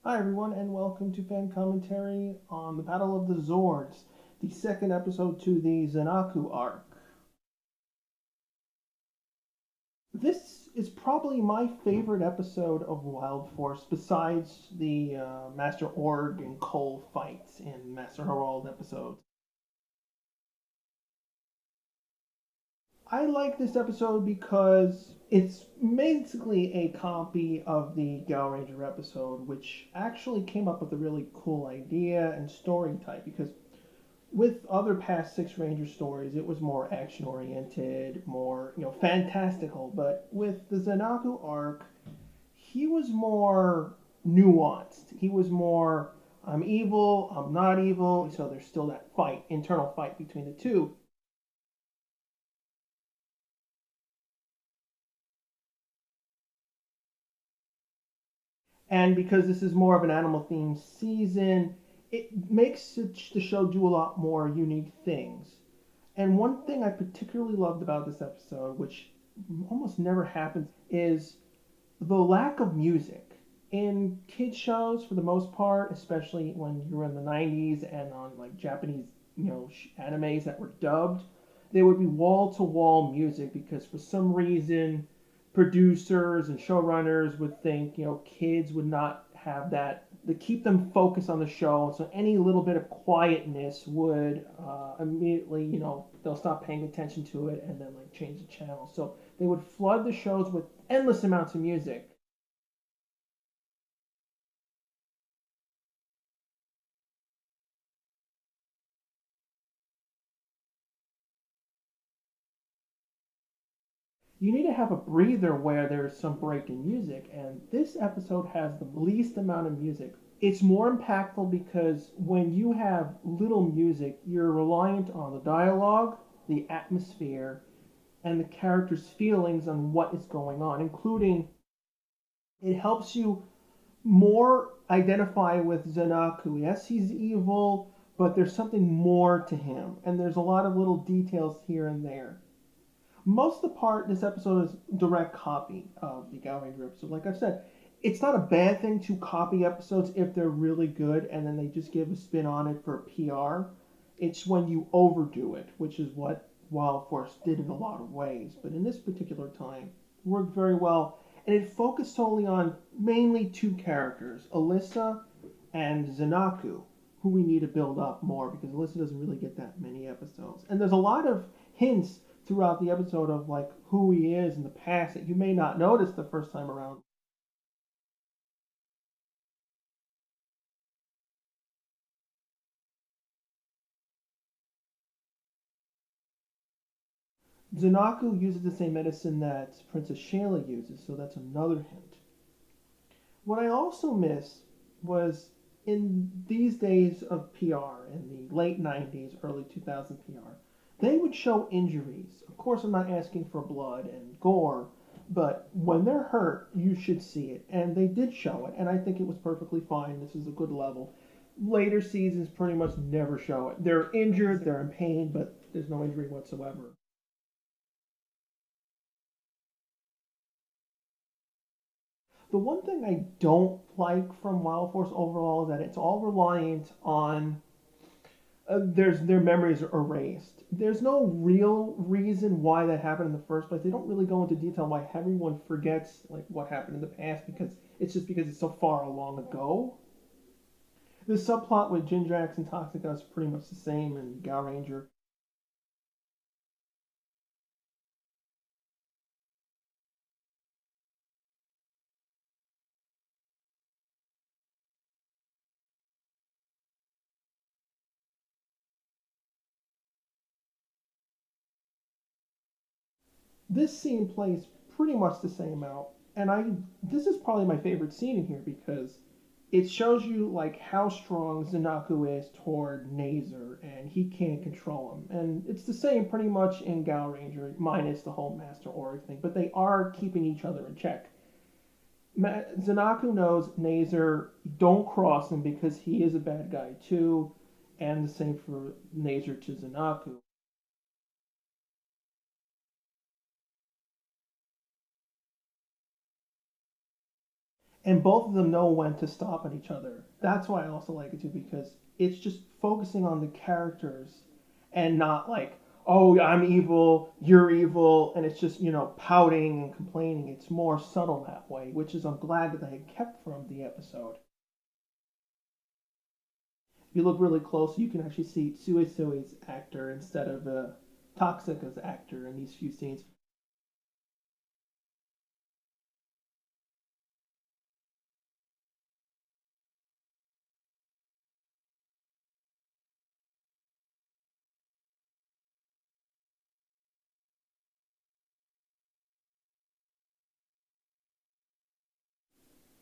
Hi, everyone, and welcome to fan commentary on the Battle of the Zords, the second episode to the Zenaku arc. This is probably my favorite episode of Wild Force, besides the Master Org and Cole fights in Master Herald episodes. I like this episode because it's basically a copy of the Gal Ranger episode, which actually came up with a really cool idea and story type. Because with other past Six Ranger stories, it was more action oriented, more fantastical. But with the Zenaku arc, he was more nuanced. He was more I'm evil, I'm not evil. So there's still that fight, internal fight between the two. And because this is more of an animal themed season, it makes the show do a lot more unique things. And one thing I particularly loved about this episode, which almost never happens, is the lack of music. In kids shows, for the most part, especially when you were in the 90s and on like Japanese, animes that were dubbed, there would be wall to wall music because for some reason producers and showrunners would think, kids would not have that to keep them focused on the show. So any little bit of quietness would immediately, they'll stop paying attention to it and then like change the channel. So they would flood the shows with endless amounts of music. You need to have a breather where there's some break in music, and this episode has the least amount of music. It's more impactful because when you have little music, you're reliant on the dialogue, the atmosphere, and the characters' feelings on what is going on, including it helps you more identify with Zenaku. Yes, he's evil, but there's something more to him, and there's a lot of little details here and there. Most of the part, this episode is direct copy of the Gal Ranger episode. Like I've said, it's not a bad thing to copy episodes if they're really good and then they just give a spin on it for PR. It's when you overdo it, which is what Wild Force did in a lot of ways. But in this particular time, it worked very well. And it focused solely on mainly two characters, Alyssa and Zenaku, who we need to build up more because Alyssa doesn't really get that many episodes. And there's a lot of hints throughout the episode of like who he is in the past that you may not notice the first time around. Zenaku uses the same medicine that Princess Shayla uses, so that's another hint. What I also miss was in these days of PR, in the late 90s, early 2000 PR, they would show injuries. Of course, I'm not asking for blood and gore, but when they're hurt, you should see it. And they did show it, and I think it was perfectly fine. This is a good level. Later seasons pretty much never show it. They're injured, they're in pain, but there's no injury whatsoever. The one thing I don't like from Wild Force overall is that it's all reliant on their memories are erased. There's no real reason why that happened in the first place. They don't really go into detail why everyone forgets like what happened in the past because it's just because it's so far long ago. The subplot with Jinjax and Toxica is pretty much the same in Gal Ranger. This scene plays pretty much the same out, and I this is probably my favorite scene in here because it shows you like how strong Zenaku is toward Nazer, and he can't control him. And it's the same pretty much in Gal Ranger, minus the whole Master Org thing. But they are keeping each other in check. Zenaku knows Nazer, don't cross him because he is a bad guy too, and the same for Nazer to Zenaku. and both of them know when to stop at each other. That's why I also like it too, because it's just focusing on the characters and not like, oh, I'm evil, you're evil, and it's just, pouting and complaining. It's more subtle that way, which is I'm glad that they had kept from the episode. If you look really close, you can actually see Sui Sui's actor instead of Toxica's actor in these few scenes.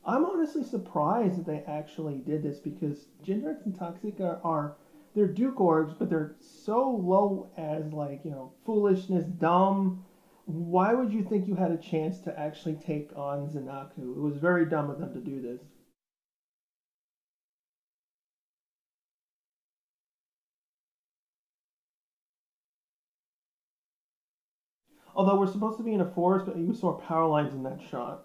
I'm honestly surprised that they actually did this because Gingerix and Toxica are they're Duke orbs, but they're so low as like foolishness, dumb. Why would you think you had a chance to actually take on Zenaku? It was very dumb of them to do this. Although we're supposed to be in a forest, but you saw power lines in that shot.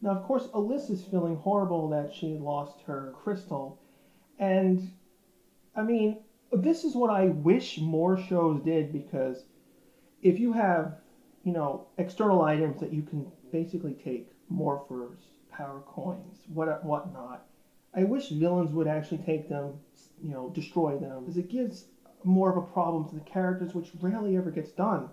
Now, of course, Alyssa's feeling horrible that she lost her crystal, and I mean, this is what I wish more shows did because if you have, external items that you can basically take morphers, power coins, whatnot, I wish villains would actually take them, destroy them, because it gives more of a problem to the characters, which rarely ever gets done.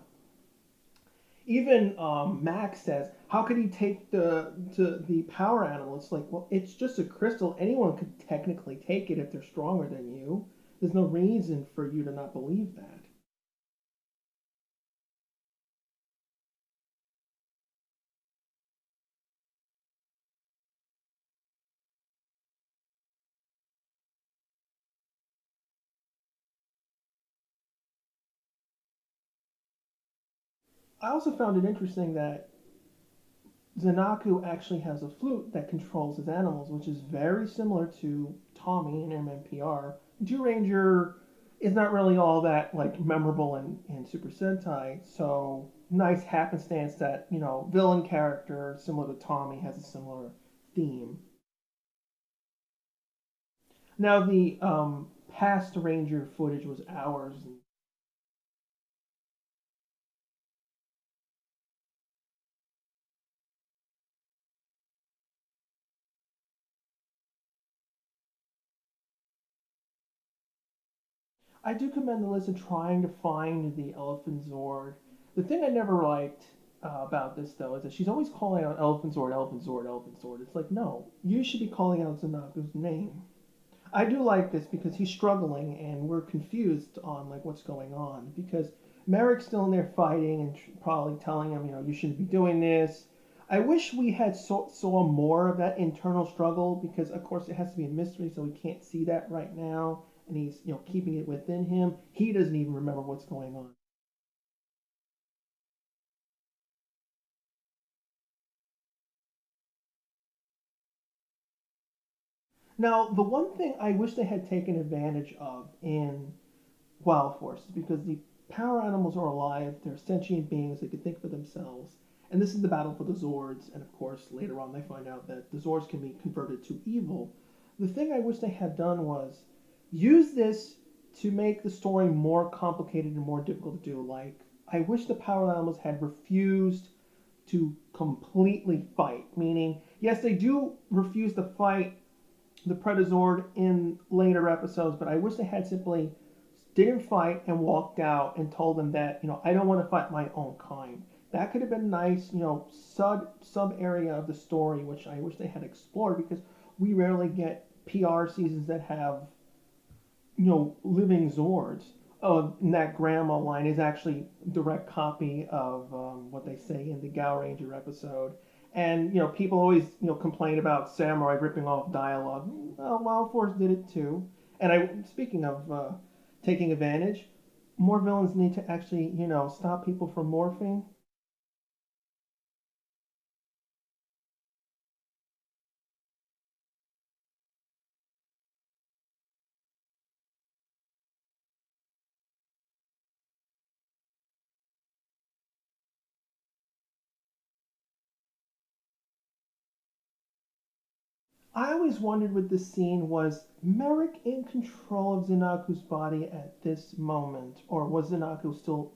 Even Max says, "How could he take the power animal?" It's like, well, it's just a crystal. Anyone could technically take it if they're stronger than you. There's no reason for you to not believe that. I also found it interesting that Zenaku actually has a flute that controls his animals, which is very similar to Tommy in MMPR. Ranger is not really all that like memorable in Super Sentai, so nice happenstance that villain character similar to Tommy has a similar theme. Now the past Ranger footage was hours. I do commend the list of trying to find the Elephant Zord. The thing I never liked about this though is that she's always calling out Elephant Zord, Elephant Zord, Elephant Zord. It's like no, you should be calling out Zanaku's name. I do like this because he's struggling and we're confused on like what's going on because Merick's still in there fighting and probably telling him you shouldn't be doing this. I wish we had saw more of that internal struggle because of course it has to be a mystery so we can't see that right now and he's keeping it within him. He doesn't even remember what's going on. Now the one thing I wish they had taken advantage of in Wild Force because the power animals are alive, they're sentient beings, they can think for themselves. And this is the battle for the Zords, and of course, later on they find out that the Zords can be converted to evil. The thing I wish they had done was use this to make the story more complicated and more difficult to do. Like, I wish the power animals had refused to completely fight, meaning, yes, they do refuse to fight the Predazord in later episodes, but I wish they had simply didn't fight and walked out and told them that I don't want to fight my own kind. That could have been nice, sub area of the story, which I wish they had explored because we rarely get PR seasons that have living Zords. And that grandma line is actually a direct copy of what they say in the Gal Ranger episode. And people always complain about Samurai ripping off dialogue. Well, Wild Force did it too. And I speaking of taking advantage, more villains need to actually, stop people from morphing. I always wondered with this scene, was Merick in control of Zenaku's body at this moment, or was Zenaku still,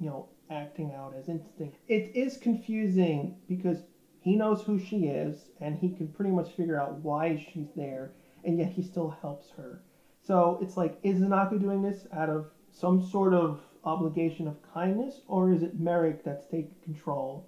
acting out as instinct? It is confusing because he knows who she is and he can pretty much figure out why she's there, and yet he still helps her. So it's like, is Zenaku doing this out of some sort of obligation of kindness, or is it Merick that's taking control?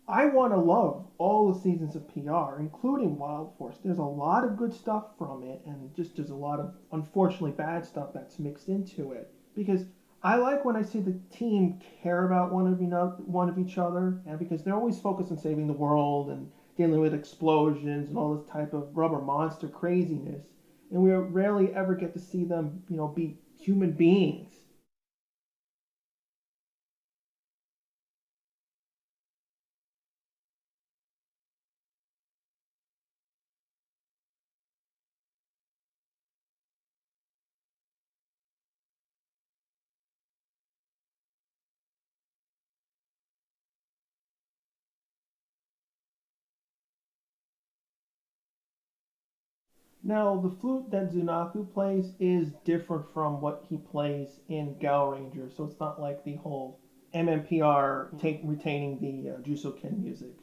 I want to love all the seasons of PR, including Wild Force. There's a lot of good stuff from it, and just there's a lot of unfortunately bad stuff that's mixed into it. Because I like when I see the team care about one of each other, and because they're always focused on saving the world and dealing with explosions and all this type of rubber monster craziness, and we rarely ever get to see them, be human beings. Now, the flute that Zenaku plays is different from what he plays in Gal Ranger, so it's not like the whole MMPR retaining the Jusoken music.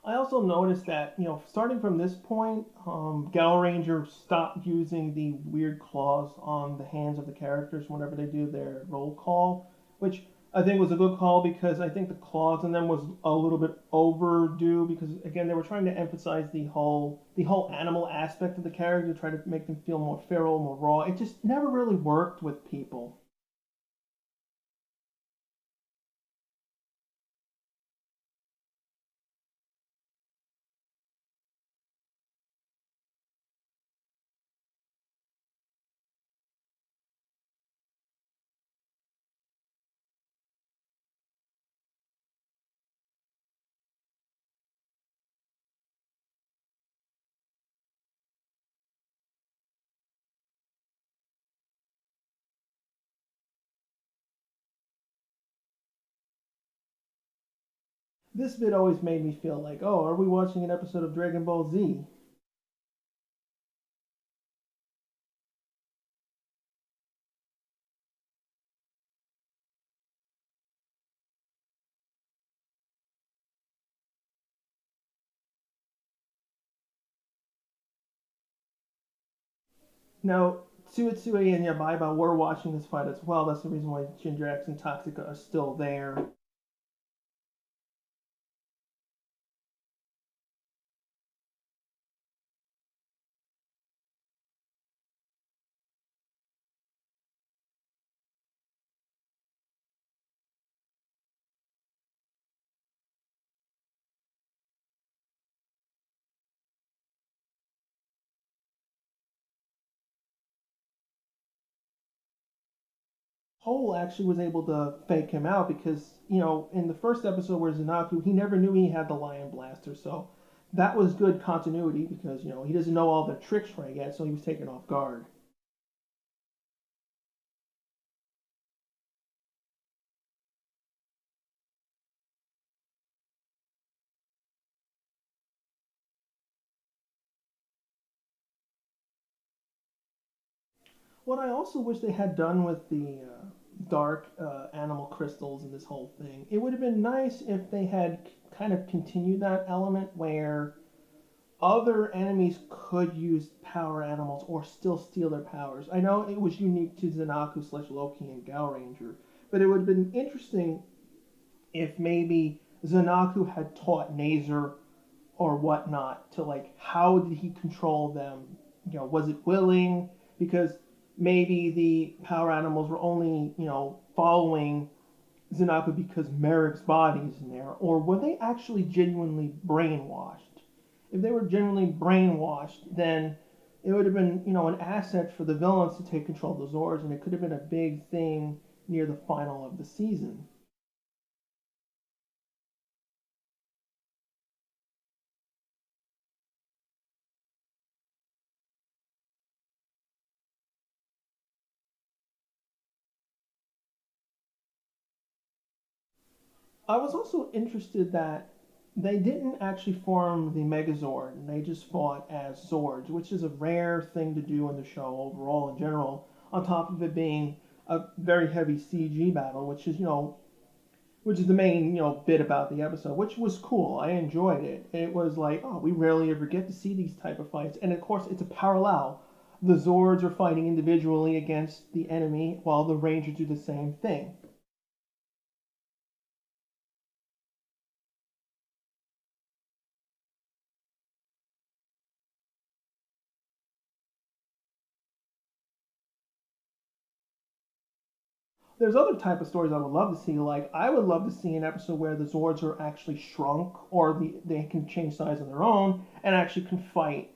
I also noticed that, starting from this point, Gal Ranger stopped using the weird claws on the hands of the characters whenever they do their roll call, which I think was a good call because I think the claws in them was a little bit overdue because again they were trying to emphasize the whole animal aspect of the character, try to make them feel more feral, more raw. It just never really worked with people. This bit always made me feel like, oh, are we watching an episode of Dragon Ball Z? Now, Tsuetsui and Yabaiba were watching this fight as well. That's the reason why Jindrax and Toxica are still there. Cole actually was able to fake him out because, in the first episode where Zenaku, he never knew he had the Lion Blaster. So that was good continuity because, he doesn't know all the tricks right yet, so he was taken off guard. What I also wish they had done with the dark animal crystals and this whole thing, it would have been nice if they had kind of continued that element where other enemies could use power animals or still steal their powers. I know it was unique to Zenaku slash Loki and Gal Ranger, but it would have been interesting if maybe Zenaku had taught Nazer or whatnot to, like, how did he control them? Was it willing? Because maybe the power animals were only following Zenaku because Merick's body is in there, or were they actually genuinely brainwashed? If they were genuinely brainwashed, then it would have been an asset for the villains to take control of the Zords, and it could have been a big thing near the final of the season. I was also interested that they didn't actually form the Megazord, and they just fought as Zords, which is a rare thing to do in the show overall in general. On top of it being a very heavy CG battle, which is the main bit about the episode, which was cool. I enjoyed it. It was like, oh, we rarely ever get to see these type of fights, and of course it's a parallel. The Zords are fighting individually against the enemy, while the Rangers do the same thing. There's other type of stories I would love to see. Like I would love to see an episode where the Zords are actually shrunk, or they can change size on their own and actually can fight.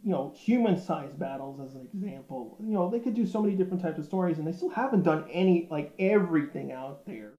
Human-sized battles as an example. They could do so many different types of stories, and they still haven't done any like everything out there.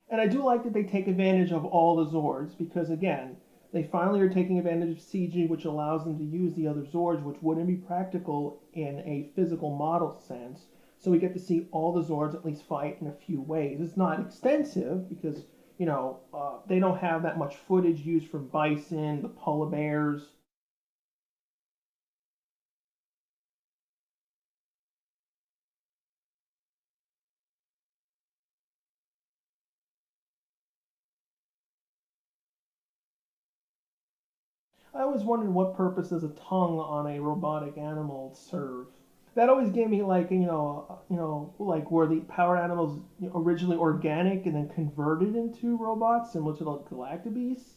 And I do like that they take advantage of all the Zords because, again, they finally are taking advantage of CG, which allows them to use the other Zords, which wouldn't be practical in a physical model sense. So we get to see all the Zords at least fight in a few ways. It's not extensive because, they don't have that much footage used from Bison, the polar bears. I always wondered what purpose does a tongue on a robotic animal serve. That always gave me like like were the power animals originally organic and then converted into robots, similar to the Galactabeasts.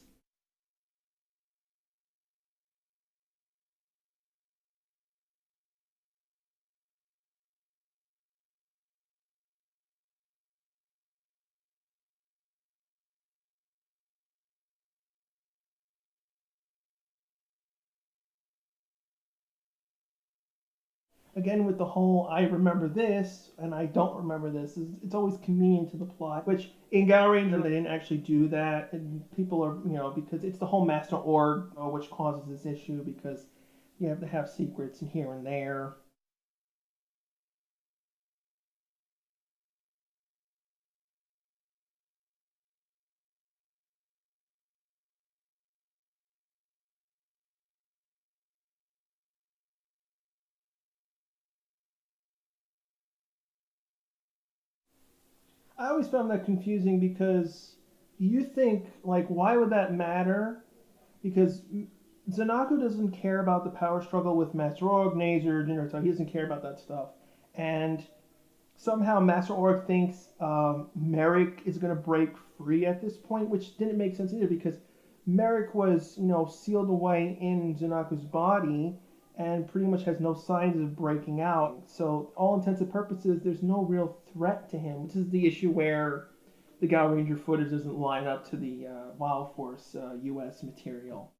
Again, with the whole I remember this and I don't remember this, it's always convenient to the plot. Which in Gal Ranger they didn't actually do that, and people are because it's the whole Master Org which causes this issue because you have to have secrets and here and there. I always found that confusing because you think like why would that matter? Because Zenaku doesn't care about the power struggle with Master Org, Nazer, so he doesn't care about that stuff. And somehow Master Org thinks Merick is going to break free at this point, which didn't make sense either because Merick was, sealed away in Zenaku's body and pretty much has no signs of breaking out. So, all intents and purposes, there's no real threat to him, which is the issue where the Gal Ranger footage doesn't line up to the Wild Force US material.